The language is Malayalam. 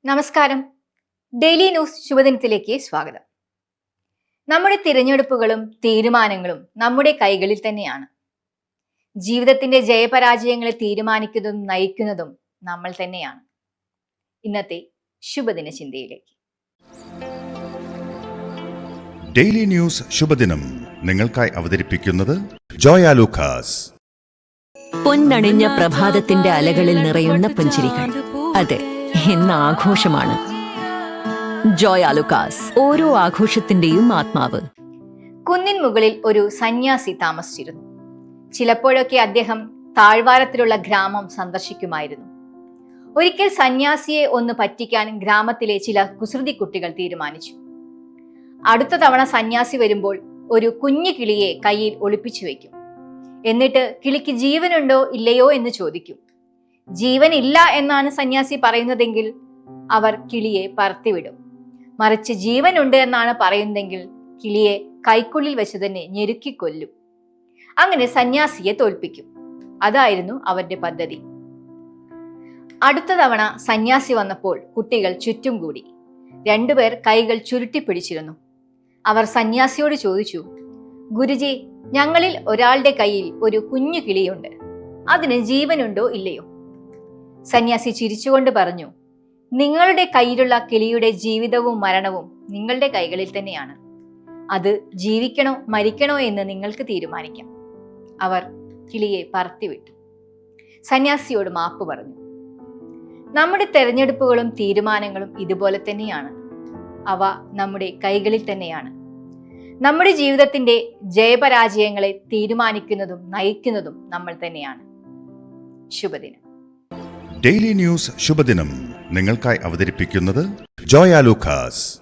നമസ്കാരം. ഡെയിലി ന്യൂസ് ശുഭദിനത്തിലേക്ക് സ്വാഗതം. നമ്മുടെ തിരഞ്ഞെടുപ്പുകളും തീരുമാനങ്ങളും നമ്മുടെ കൈകളിൽ തന്നെയാണ്. ജീവിതത്തിന്റെ ജയപരാജയങ്ങളെ തീരുമാനിക്കുന്നതും നയിക്കുന്നതും നമ്മൾ തന്നെയാണ്. ഇന്നത്തെ ശുഭദിന ചിന്തയിലേക്ക്. ഡെയിലി ന്യൂസ് ശുഭദിനം നിങ്ങൾക്കായി അവതരിപ്പിക്കുന്നത് ജോയ ലൂക്കാസ്. പൊന്നണിഞ്ഞ പ്രഭാതത്തിന്റെ അലകളിൽ നിറയുന്ന പുഞ്ചിരികൾ, അതെ, ഇന്ന് ആഘോഷമാണ്. ജോയ ലൂക്കാസ്, ഓരോ ആഘോഷത്തിന്റെയും ആത്മാവ്. കുന്നിൻ മുകളിൽ ഒരു സന്യാസി താമസിച്ചിരുന്നു. ചിലപ്പോഴൊക്കെ അദ്ദേഹം താഴ്വാരത്തിലുള്ള ഗ്രാമം സന്ദർശിക്കുമായിരുന്നു. ഒരിക്കൽ സന്യാസിയെ ഒന്ന് പറ്റിക്കാൻ ഗ്രാമത്തിലെ ചില കുസൃതി കുട്ടികൾ തീരുമാനിച്ചു. അടുത്ത തവണ സന്യാസി വരുമ്പോൾ ഒരു കുഞ്ഞു കിളിയെ കയ്യിൽ ഒളിപ്പിച്ചു വെക്കും. എന്നിട്ട് കിളിക്ക് ജീവനുണ്ടോ ഇല്ലയോ എന്ന് ചോദിക്കും. ജീവനില്ല എന്നാണ് സന്യാസി പറയുന്നതെങ്കിൽ അവർ കിളിയെ പറത്തിവിടും. മറിച്ച് ജീവനുണ്ട് എന്നാണ് പറയുന്നതെങ്കിൽ കിളിയെ കൈക്കുള്ളിൽ വെച്ച് തന്നെ ഞെരുക്കിക്കൊല്ലും. അങ്ങനെ സന്യാസിയെ തോൽപ്പിക്കും. അതായിരുന്നു അവരുടെ പദ്ധതി. അടുത്ത തവണ സന്യാസി വന്നപ്പോൾ കുട്ടികൾ ചുറ്റും കൂടി. രണ്ടുപേർ കൈകൾ ചുരുട്ടിപ്പിടിച്ചിരുന്നു. അവർ സന്യാസിയോട് ചോദിച്ചു, ഗുരുജി, ഞങ്ങളിൽ ഒരാളുടെ കയ്യിൽ ഒരു കുഞ്ഞു കിളിയുണ്ട്. അതിന് ജീവനുണ്ടോ ഇല്ലയോ? സന്യാസി ചിരിച്ചുകൊണ്ട് പറഞ്ഞു, നിങ്ങളുടെ കയ്യിലുള്ള കിളിയുടെ ജീവിതവും മരണവും നിങ്ങളുടെ കൈകളിൽ തന്നെയാണ്. അത് ജീവിക്കണോ മരിക്കണോ എന്ന് നിങ്ങൾക്ക് തീരുമാനിക്കാം. അവർ കിളിയെ പറത്തിവിട്ടു. സന്യാസിയോട് മാപ്പ് പറഞ്ഞു. നമ്മുടെ തെരഞ്ഞെടുപ്പുകളും തീരുമാനങ്ങളും ഇതുപോലെ തന്നെയാണ്. അവ നമ്മുടെ കൈകളിൽ തന്നെയാണ്. നമ്മുടെ ജീവിതത്തിന്റെ ജയപരാജയങ്ങളെ തീരുമാനിക്കുന്നതും നയിക്കുന്നതും നമ്മൾ തന്നെയാണ്. ശുഭദിനം. ഡെയിലി ന്യൂസ് ശുഭദിനം നിങ്ങൾക്കായി അവതരിപ്പിക്കുന്നത് ജോയ ലൂക്കാസ്.